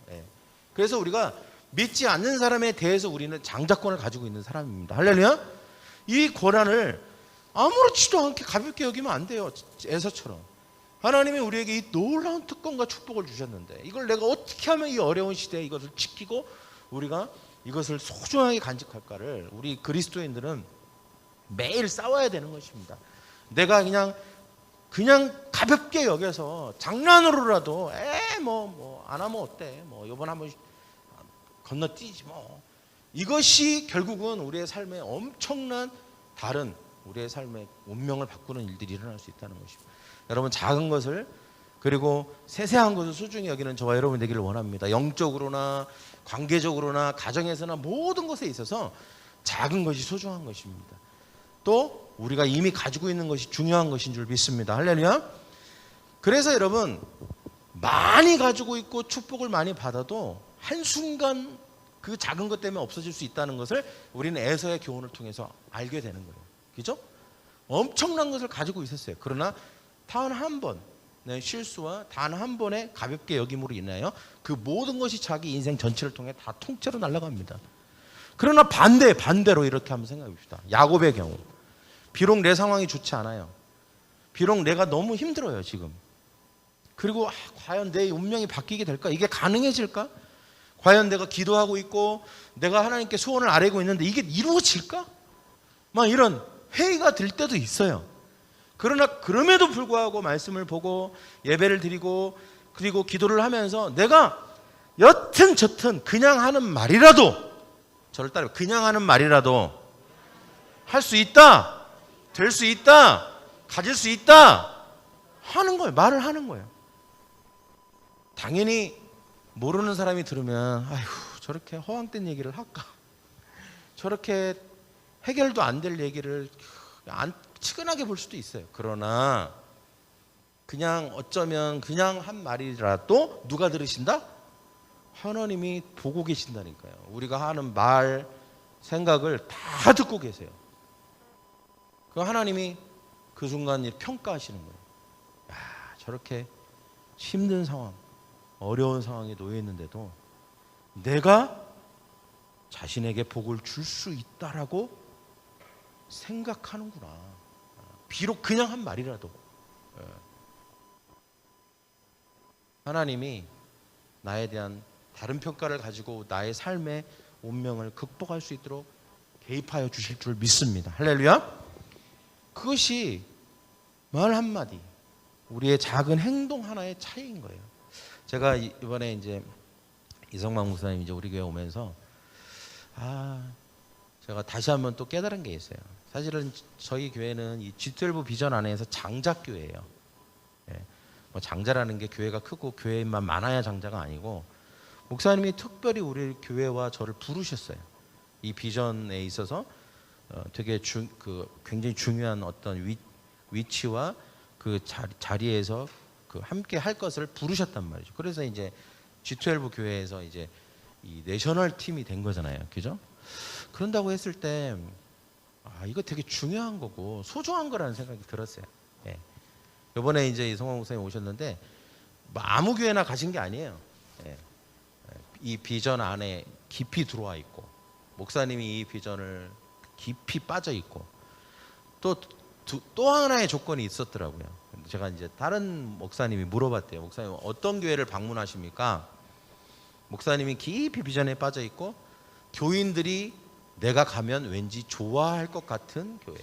그래서 우리가 믿지 않는 사람에 대해서 우리는 장자권을 가지고 있는 사람입니다. 할렐루야. 이 권한을 아무렇지도 않게 가볍게 여기면 안 돼요. 에서처럼 하나님이 우리에게 이 놀라운 특권과 축복을 주셨는데, 이걸 내가 어떻게 하면 이 어려운 시대에 이것을 지키고 우리가 이것을 소중하게 간직할까를 우리 그리스도인들은 매일 싸워야 되는 것입니다. 내가 그냥 가볍게 여겨서 장난으로라도 뭐 안 하면 어때, 뭐 요번 한번 건너뛰지 뭐, 이것이 결국은 우리의 삶에 엄청난 다른 우리의 삶의 운명을 바꾸는 일들이 일어날 수 있다는 것입니다. 여러분 작은 것을, 그리고 세세한 것을 소중히 여기는 저와 여러분 되기를 원합니다. 영적으로나 관계적으로나 가정에서나 모든 것에 있어서 작은 것이 소중한 것입니다. 또 우리가 이미 가지고 있는 것이 중요한 것인 줄 믿습니다. 할렐루야. 그래서 여러분 많이 가지고 있고 축복을 많이 받아도 한순간 그 작은 것 때문에 없어질 수 있다는 것을 우리는 에서의 교훈을 통해서 알게 되는 거예요. 그죠? 엄청난 것을 가지고 있었어요. 그러나 단 한 번, 실수와 단 한 번의 가볍게 여김으로 인하여 그 모든 것이 자기 인생 전체를 통해 다 통째로 날아갑니다. 그러나 반대로 이렇게 한번 생각해 봅시다. 야곱의 경우, 비록 내 상황이 좋지 않아요. 비록 내가 너무 힘들어요 지금. 그리고 과연 내 운명이 바뀌게 될까? 이게 가능해질까? 과연 내가 기도하고 있고 내가 하나님께 소원을 아뢰고 있는데 이게 이루어질까? 막 이런 회의가 들 때도 있어요. 그러나 그럼에도 불구하고 말씀을 보고 예배를 드리고 그리고 기도를 하면서 내가 여튼 저튼 그냥 하는 말이라도, 저를 따라 그냥 하는 말이라도 할 수 있다, 될 수 있다, 가질 수 있다 하는 거예요. 말을 하는 거예요. 당연히 모르는 사람이 들으면 아휴 저렇게 허황된 얘기를 할까, 저렇게 해결도 안 될 얘기를 치근하게 볼 수도 있어요. 그러나 그냥 어쩌면 그냥 한 말이라도 누가 들으신다? 하나님이 보고 계신다니까요. 우리가 하는 말, 생각을 다 듣고 계세요. 그 하나님이 그 순간 평가하시는 거예요. 야, 저렇게 힘든 상황, 어려운 상황에 놓여 있는데도 내가 자신에게 복을 줄 수 있다라고 생각하는구나. 비록 그냥 한 말이라도 하나님이 나에 대한 다른 평가를 가지고 나의 삶의 운명을 극복할 수 있도록 개입하여 주실 줄 믿습니다. 할렐루야. 그것이 말 한마디, 우리의 작은 행동 하나의 차이인 거예요. 제가 이번에 이제 이성만 목사님 이제 우리 교회 오면서 제가 다시 한번 또 깨달은 게 있어요. 사실은 저희 교회는 이 G12 비전 안에서 장자교회예요. 뭐 장자라는 게 교회가 크고 교회인만 많아야 장자가 아니고, 목사님이 특별히 우리 교회와 저를 부르셨어요. 이 비전에 있어서 되게 굉장히 중요한 어떤 위치와 그 자리에서 그 함께 할 것을 부르셨단 말이죠. 그래서 이제 G12 교회에서 이제 이 내셔널 팀이 된 거잖아요, 그죠? 그런다고 했을 때 이거 되게 중요한 거고 소중한 거라는 생각이 들었어요. 예. 이번에 이제 이성환 목사님 오셨는데 뭐 아무 교회나 가신 게 아니에요. 예. 이 비전 안에 깊이 들어와 있고 목사님이 이 비전을 깊이 빠져 있고 또 하나의 조건이 있었더라고요. 제가 이제 다른 목사님이 물어봤대요. 목사님 어떤 교회를 방문하십니까? 목사님이 깊이 비전에 빠져 있고 교인들이 내가 가면 왠지 좋아할 것 같은 교회.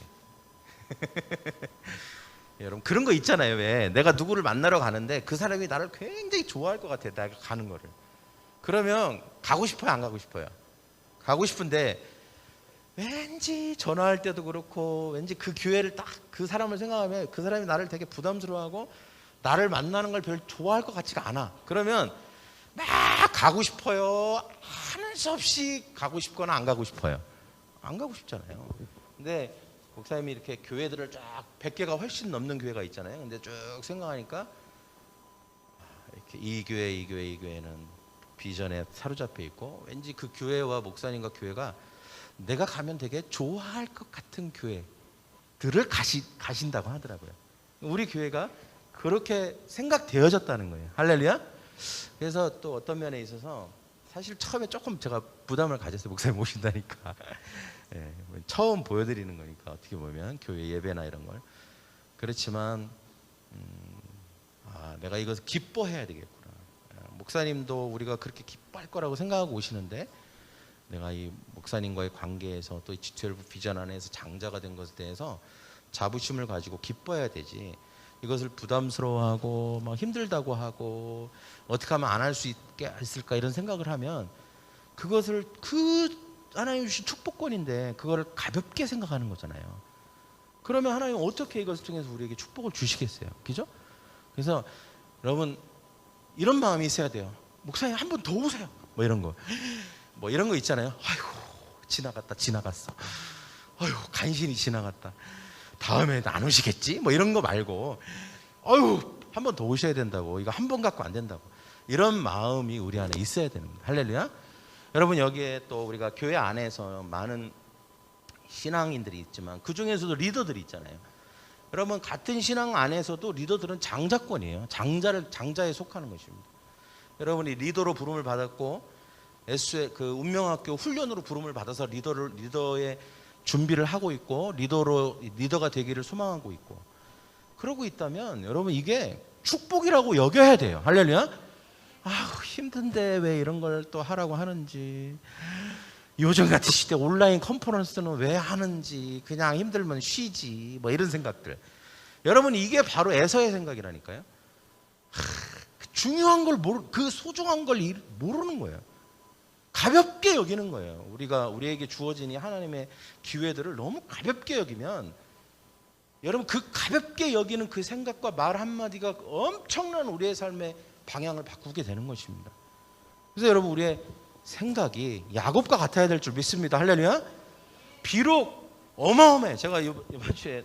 여러분 그런 거 있잖아요. 왜 내가 누구를 만나러 가는데 그 사람이 나를 굉장히 좋아할 것 같아. 내가 가는 거를. 그러면 가고 싶어요, 안 가고 싶어요? 가고 싶은데 왠지 전화할 때도 그렇고 왠지 그 교회를 딱 그 사람을 생각하면 그 사람이 나를 되게 부담스러워하고 나를 만나는 걸 별로 좋아할 것 같지가 않아. 그러면 막 가고 싶어요, 하는 수 없이 가고 싶거나 안 가고 싶어요? 안 가고 싶잖아요. 근데 목사님이 이렇게 교회들을 쫙 100개가 훨씬 넘는 교회가 있잖아요. 근데 쭉 생각하니까 이렇게 이 교회는 비전에 사로잡혀 있고 왠지 그 교회와 목사님과 교회가 내가 가면 되게 좋아할 것 같은 교회들을 가신다고 하더라고요. 우리 교회가 그렇게 생각되어졌다는 거예요. 할렐루야. 그래서 또 어떤 면에 있어서 사실 처음에 조금 제가 부담을 가졌어요. 목사님 모신다니까. 예, 처음 보여드리는 거니까 어떻게 보면 교회 예배나 이런 걸. 그렇지만 내가 이것을 기뻐해야 되겠구나. 목사님도 우리가 그렇게 기뻐할 거라고 생각하고 오시는데 내가 이 목사님과의 관계에서 또 G12 비전 안에서 장자가 된 것에 대해서 자부심을 가지고 기뻐해야 되지. 이것을 부담스러워하고 막 힘들다고 하고 어떻게 하면 안 할 수 있을까 이런 생각을 하면 그것을 하나님 주신 축복권인데 그거를 가볍게 생각하는 거잖아요. 그러면 하나님 어떻게 이것을 통해서 우리에게 축복을 주시겠어요? 그죠? 그래서 여러분 이런 마음이 있어야 돼요. 목사님 한 번 더 오세요. 뭐 이런 거. 뭐 이런 거 있잖아요. 아이고 지나갔어. 아이고 간신히 지나갔다. 다음에 안 오시겠지? 뭐 이런 거 말고 아유 한 번 더 오셔야 된다고. 이거 한 번 갖고 안 된다고. 이런 마음이 우리 안에 있어야 되는 겁니다. 할렐루야. 여러분 여기에 또 우리가 교회 안에서 많은 신앙인들이 있지만 그 중에서도 리더들이 있잖아요. 여러분 같은 신앙 안에서도 리더들은 장자권이에요. 장자에 속하는 것입니다. 여러분이 리더로 부름을 받았고 그 운명학교 훈련으로 부름을 받아서 리더의 준비를 하고 있고 리더가 되기를 소망하고 있고 그러고 있다면 여러분 이게 축복이라고 여겨야 돼요. 할렐루야. 힘든데 왜 이런 걸 또 하라고 하는지, 요즘 같은 시대 온라인 컨퍼런스는 왜 하는지, 그냥 힘들면 쉬지, 뭐 이런 생각들. 여러분 이게 바로 에서의 생각이라니까요. 중요한 걸 그 소중한 걸 모르는 거예요. 가볍게 여기는 거예요. 우리에게 주어진 이 하나님의 기회들을 너무 가볍게 여기면 여러분 그 가볍게 여기는 그 생각과 말 한마디가 엄청난 우리의 삶의 방향을 바꾸게 되는 것입니다. 그래서 여러분 우리의 생각이 야곱과 같아야 될 줄 믿습니다. 할렐루야. 비록 어마어마해. 제가 이번 주에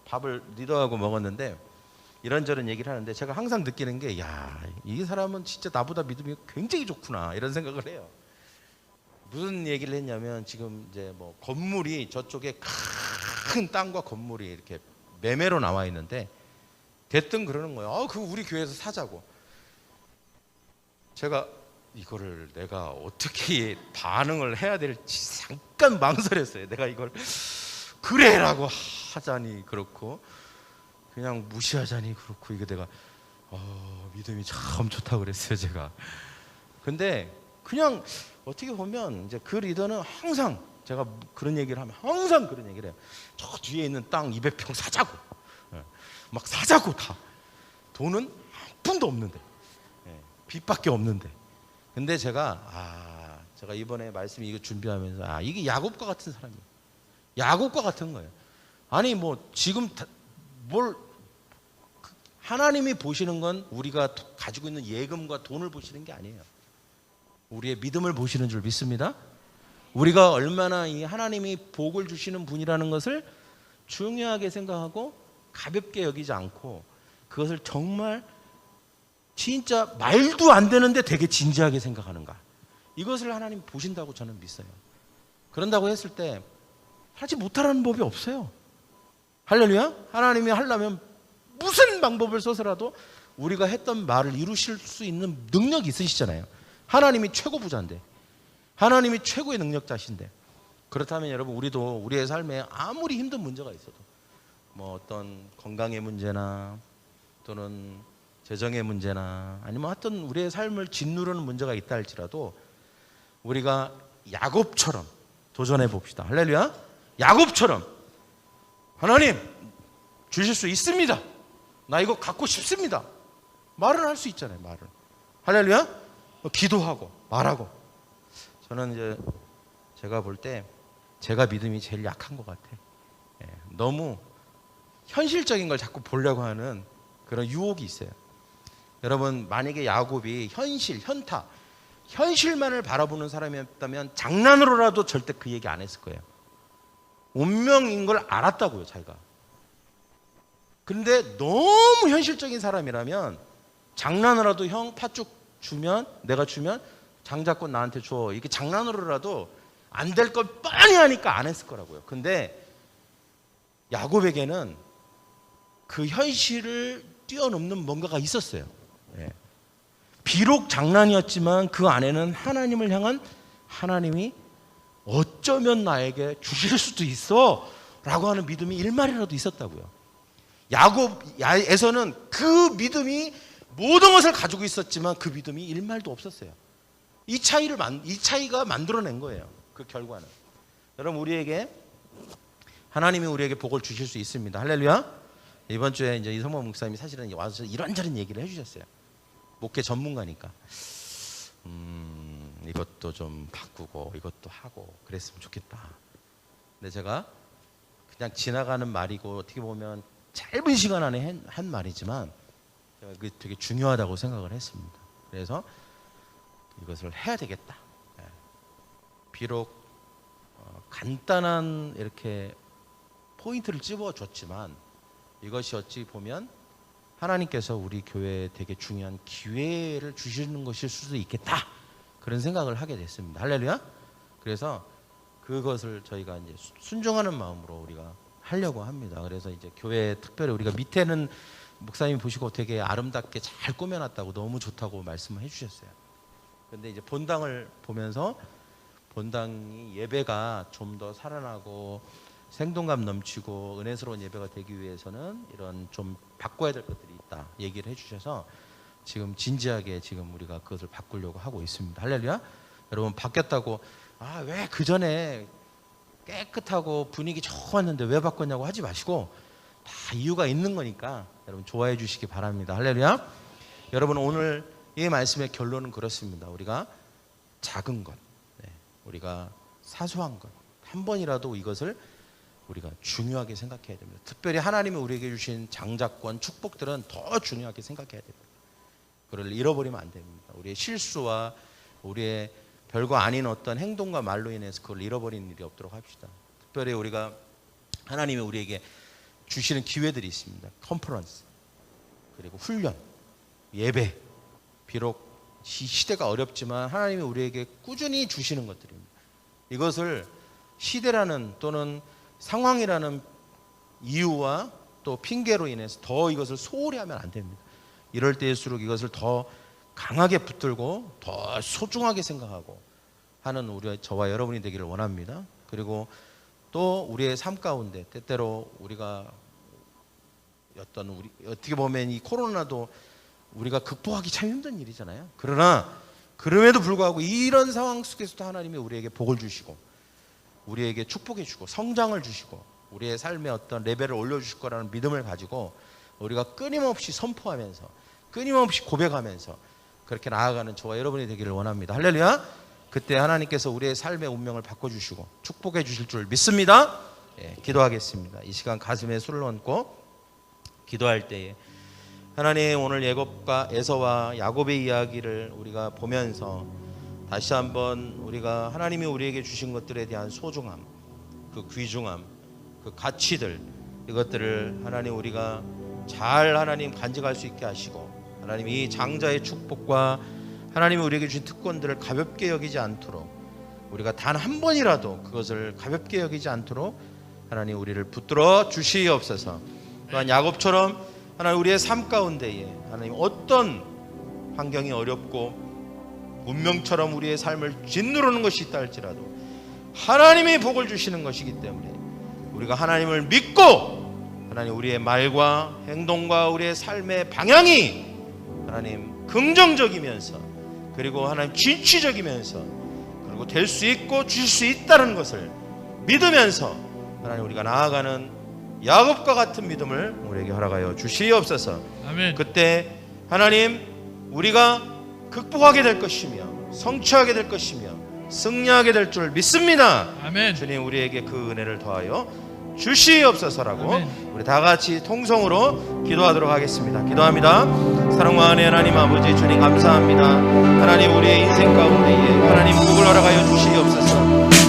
밥을 리더하고 먹었는데 이런저런 얘기를 하는데 제가 항상 느끼는 게 이 사람은 진짜 나보다 믿음이 굉장히 좋구나 이런 생각을 해요. 무슨 얘기를 했냐면 지금 이제 뭐 건물이 저쪽에 큰 땅과 건물이 이렇게 매매로 나와 있는데 대뜸 그러는 거예요. 그거 우리 교회에서 사자고. 제가 이거를 내가 어떻게 반응을 해야 될지 잠깐 망설였어요. 내가 이걸 그래라고 하자니 그렇고 그냥 무시하자니 그렇고 이게 내가 믿음이 참 좋다고 그랬어요. 제가. 근데 그냥 어떻게 보면 이제 그 리더는 항상 제가 그런 얘기를 하면 항상 그런 얘기를 해요. 저 뒤에 있는 땅 200평 사자고. 막 사자고 다. 돈은 한 푼도 없는데. 빚밖에 없는데. 근데 제가 이번에 말씀 이거 준비하면서 이게 야곱과 같은 사람이에요. 야곱과 같은 거예요. 아니 뭐 지금 하나님이 보시는 건 우리가 가지고 있는 예금과 돈을 보시는 게 아니에요. 우리의 믿음을 보시는 줄 믿습니다. 우리가 얼마나 이 하나님이 복을 주시는 분이라는 것을 중요하게 생각하고 가볍게 여기지 않고 그것을 정말 진짜 말도 안 되는데 되게 진지하게 생각하는가, 이것을 하나님 보신다고 저는 믿어요. 그런다고 했을 때 하지 못하라는 법이 없어요. 할렐루야. 하나님이 하려면 무슨 방법을 써서라도 우리가 했던 말을 이루실 수 있는 능력이 있으시잖아요. 하나님이 최고 부자인데, 하나님이 최고의 능력자신데, 그렇다면 여러분, 우리도 우리의 삶에 아무리 힘든 문제가 있어도, 뭐 어떤 건강의 문제나 또는 재정의 문제나 아니면 어떤 우리의 삶을 짓누르는 문제가 있다 할지라도 우리가 야곱처럼 도전해 봅시다. 할렐루야. 야곱처럼 하나님 주실 수 있습니다, 나 이거 갖고 싶습니다, 말을 할 수 있잖아요. 말을. 할렐루야. 기도하고 말하고. 저는 이제 제가 볼 때 제가 믿음이 제일 약한 것 같아. 너무 현실적인 걸 자꾸 보려고 하는 그런 유혹이 있어요. 여러분, 만약에 야곱이 현실, 현타, 현실만을 바라보는 사람이었다면 장난으로라도 절대 그 얘기 안 했을 거예요. 운명인 걸 알았다고요, 자기가. 근데 너무 현실적인 사람이라면 장난으로라도 형 팥죽 주면, 내가 주면 장자권 나한테 줘, 이게 장난으로라도 안 될 걸 뻔히 하니까 안 했을 거라고요. 근데 야곱에게는 그 현실을 뛰어넘는 뭔가가 있었어요. 비록 장난이었지만 그 안에는 하나님을 향한, 하나님이 어쩌면 나에게 주실 수도 있어 라고 하는 믿음이 일말이라도 있었다고요. 야곱에서는 그 믿음이 모든 것을 가지고 있었지만 그 믿음이 일말도 없었어요. 이 차이가 만들어낸 거예요. 그 결과는. 여러분, 하나님이 우리에게 복을 주실 수 있습니다. 할렐루야. 이번 주에 이제 이성모 목사님이 사실은 와서 이런저런 얘기를 해주셨어요. 목회 전문가니까 이것도 좀 바꾸고 이것도 하고 그랬으면 좋겠다. 근데 제가 그냥 지나가는 말이고 어떻게 보면 짧은 시간 안에 한 말이지만 제가 그게 되게 중요하다고 생각을 했습니다. 그래서 이것을 해야 되겠다. 비록 간단한 이렇게 포인트를 집어줬지만 이것이 어찌 보면 하나님께서 우리 교회에 되게 중요한 기회를 주시는 것일 수도 있겠다, 그런 생각을 하게 됐습니다. 할렐루야. 그래서 그것을 저희가 이제 순종하는 마음으로 우리가 하려고 합니다. 그래서 이제 교회 특별히 우리가 밑에는 목사님이 보시고 되게 아름답게 잘 꾸며놨다고, 너무 좋다고 말씀을 해주셨어요. 근데 이제 본당을 보면서 본당이 예배가 좀 더 살아나고 생동감 넘치고 은혜스러운 예배가 되기 위해서는 이런 좀 바꿔야 될 것들이 있다 얘기를 해주셔서 지금 진지하게 지금 우리가 그것을 바꾸려고 하고 있습니다. 할렐루야. 여러분, 바뀌었다고 왜 그 전에 깨끗하고 분위기 좋았는데 왜 바꿨냐고 하지 마시고, 다 이유가 있는 거니까 여러분 좋아해 주시기 바랍니다. 할렐루야. 여러분, 오늘 이 말씀의 결론은 그렇습니다. 우리가 작은 것, 우리가 사소한 것, 한 번이라도 이것을 우리가 중요하게 생각해야 됩니다. 특별히 하나님이 우리에게 주신 장자권, 축복들은 더 중요하게 생각해야 됩니다. 그걸 잃어버리면 안 됩니다. 우리의 실수와 우리의 별거 아닌 어떤 행동과 말로 인해서 그걸 잃어버리는 일이 없도록 합시다. 특별히 우리가 하나님이 우리에게 주시는 기회들이 있습니다. 컨퍼런스, 그리고 훈련, 예배. 비록 시대가 어렵지만 하나님이 우리에게 꾸준히 주시는 것들입니다. 이것을 시대라는 또는 상황이라는 이유와 또 핑계로 인해서 더 이것을 소홀히 하면 안 됩니다. 이럴 때일수록 이것을 더 강하게 붙들고 더 소중하게 생각하고 하는 저와 여러분이 되기를 원합니다. 그리고 또 우리의 삶 가운데 때때로 우리가 어떻게 보면 이 코로나도 우리가 극복하기 참 힘든 일이잖아요. 그러나 그럼에도 불구하고 이런 상황 속에서도 하나님이 우리에게 복을 주시고 우리에게 축복해 주고 성장을 주시고 우리의 삶의 어떤 레벨을 올려주실 거라는 믿음을 가지고 우리가 끊임없이 선포하면서 끊임없이 고백하면서 그렇게 나아가는 저와 여러분이 되기를 원합니다. 할렐루야. 그때 하나님께서 우리의 삶의 운명을 바꿔주시고 축복해 주실 줄 믿습니다. 기도하겠습니다. 이 시간 가슴에 손을 얹고 기도할 때에 하나님, 오늘 야곱과 에서와 야곱의 이야기를 우리가 보면서 다시 한번 우리가 하나님이 우리에게 주신 것들에 대한 소중함, 그 귀중함, 그 가치들, 이것들을 하나님 우리가 잘 하나님 간직할 수 있게 하시고 하나님 이 장자의 축복과 하나님이 우리에게 주신 특권들을 가볍게 여기지 않도록, 우리가 단 한 번이라도 그것을 가볍게 여기지 않도록 하나님 우리를 붙들어 주시옵소서. 또한 야곱처럼 하나님 우리의 삶 가운데에 하나님 어떤 환경이 어렵고 운명처럼 우리의 삶을 짓누르는 것이 있다 할지라도 하나님이 복을 주시는 것이기 때문에 우리가 하나님을 믿고 하나님 우리의 말과 행동과 우리의 삶의 방향이 하나님 긍정적이면서, 그리고 하나님 진취적이면서, 그리고 될 수 있고 주실 수 있다는 것을 믿으면서 하나님 우리가 나아가는 야곱과 같은 믿음을 우리에게 허락하여 주시옵소서. 아멘. 그때 하나님 우리가 극복하게 될 것이며 성취하게 될 것이며 승리하게 될 줄 믿습니다. 아멘. 주님 우리에게 그 은혜를 더하여 주시옵소서라고 아멘. 우리 다 같이 통성으로 기도하도록 하겠습니다. 기도합니다. 사랑과 은혜 하나님 아버지 주님 감사합니다. 하나님 우리의 인생 가운데에 하나님 복을 허락하여 주시옵소서.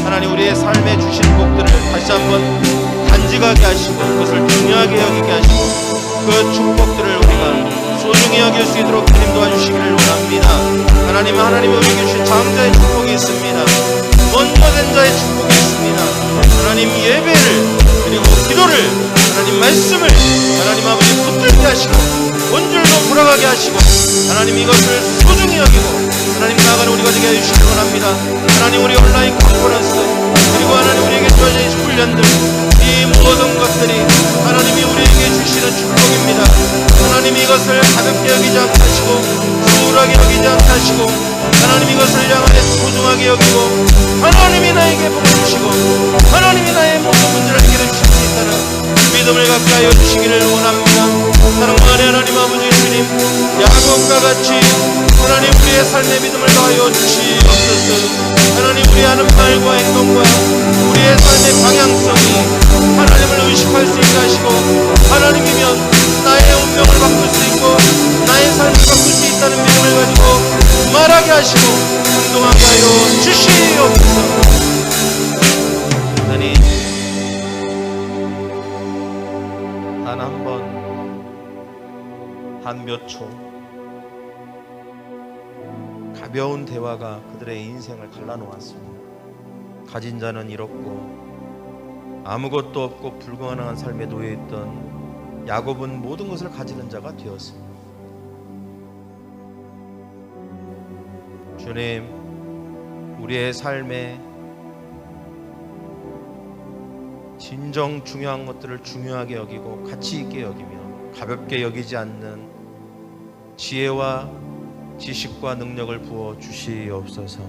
하나님 우리의 삶에 주신 복들을 다시 한번 간직하게 하시고 그것을 중요하게 여기게 하시고 그 축복들을 우리가 소중히 여길 수 있도록 주님 도와주시기를 원합니다. 하나님은 우리에게 주신 장자의 축복이 있습니다. 먼저 된 자의 축복이 있습니다. 하나님 예배를 그리고 기도를 하나님 말씀을 하나님 아버지 붙들게 하시고 온줄도 돌아가게 하시고 하나님 이것을 소중히 여기고 하나님 나아가는 우리가 되게 해주시기 원합니다. 하나님 우리 온라인 컨퍼런스 그리고 하나님 우리에게 주어진 훈련들 이 모든 것들이 하나님이 우리에게 주시는 축복입니다. 하나님 이것을 가볍게 여기지 않게 하시고 소홀하게 여기지 않게 하시고 하나님 이것을 향하여 소중하게 여기고 하나님이 나에게 복을 주시고 하나님이 나의 모든 문제를 해결해 주실 수 있다는 믿음을 갖게 하여 주시기를 원합니다. 사랑하는 하나님 아버지 주님, 야곱과 같이 하나님 우리의 삶의 믿음을 더하여 주시옵소서. 하나님 우리 하는 말과 행동과 우리의 삶의 방향성이 하나님을 의식할 수 있게 하시고 하나님이면 나의 운명을 바꿀 수 있고 나의 삶을 바꿀 수 있다는 믿음을 가지고 말하게 하시고 행동하게 하여 주시옵소서. 하나님 단 한 번 한 몇 초 가벼운 대화가 그들의 인생을 갈라놓았습니다. 가진 자는 잃었고 아무것도 없고 불가능한 삶에 놓여있던 야곱은 모든 것을 가지는 자가 되었습니다. 주님, 우리의 삶에 진정 중요한 것들을 중요하게 여기고 가치 있게 여기며 가볍게 여기지 않는 지혜와 지식과 능력을 부어 주시옵소서.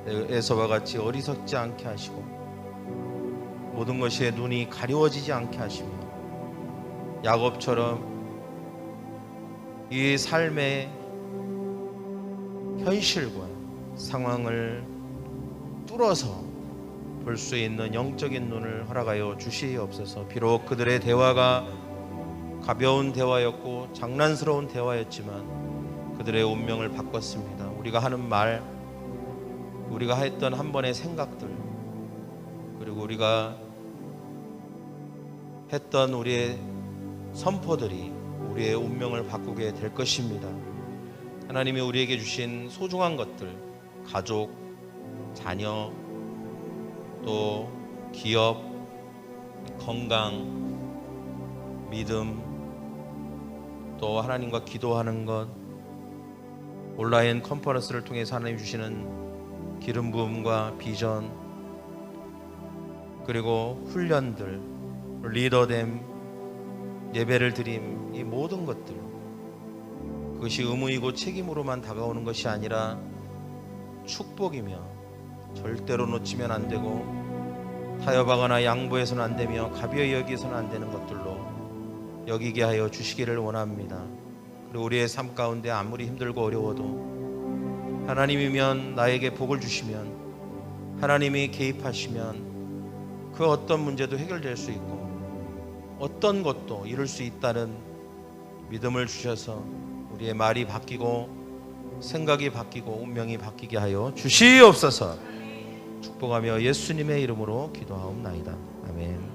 에서와 같이 어리석지 않게 하시고 모든 것에 눈이 가려워지지 않게 하시며 야곱처럼 이 삶의 현실과 상황을 뚫어서 볼 수 있는 영적인 눈을 허락하여 주시옵소서. 비록 그들의 대화가 가벼운 대화였고 장난스러운 대화였지만 그들의 운명을 바꿨습니다. 우리가 하는 말, 우리가 했던 한 번의 생각들, 그리고 우리가 했던 우리의 선포들이 우리의 운명을 바꾸게 될 것입니다. 하나님이 우리에게 주신 소중한 것들, 가족, 자녀, 또 기업, 건강, 믿음, 또 하나님과 기도하는 것, 온라인 컨퍼런스를 통해서 하나님 주시는 기름 부음과 비전, 그리고 훈련들, 리더됨, 예배를 드림, 이 모든 것들, 그것이 의무이고 책임으로만 다가오는 것이 아니라 축복이며 절대로 놓치면 안 되고 타협하거나 양보해서는 안 되며 가벼이 여기서는 안 되는 것들로 여기게 하여 주시기를 원합니다. 그리고 우리의 삶 가운데 아무리 힘들고 어려워도 하나님이면 나에게 복을 주시면 하나님이 개입하시면 그 어떤 문제도 해결될 수 있고 어떤 것도 이룰 수 있다는 믿음을 주셔서 우리의 말이 바뀌고 생각이 바뀌고 운명이 바뀌게 하여 주시옵소서. 축복하며 예수님의 이름으로 기도하옵나이다. 아멘.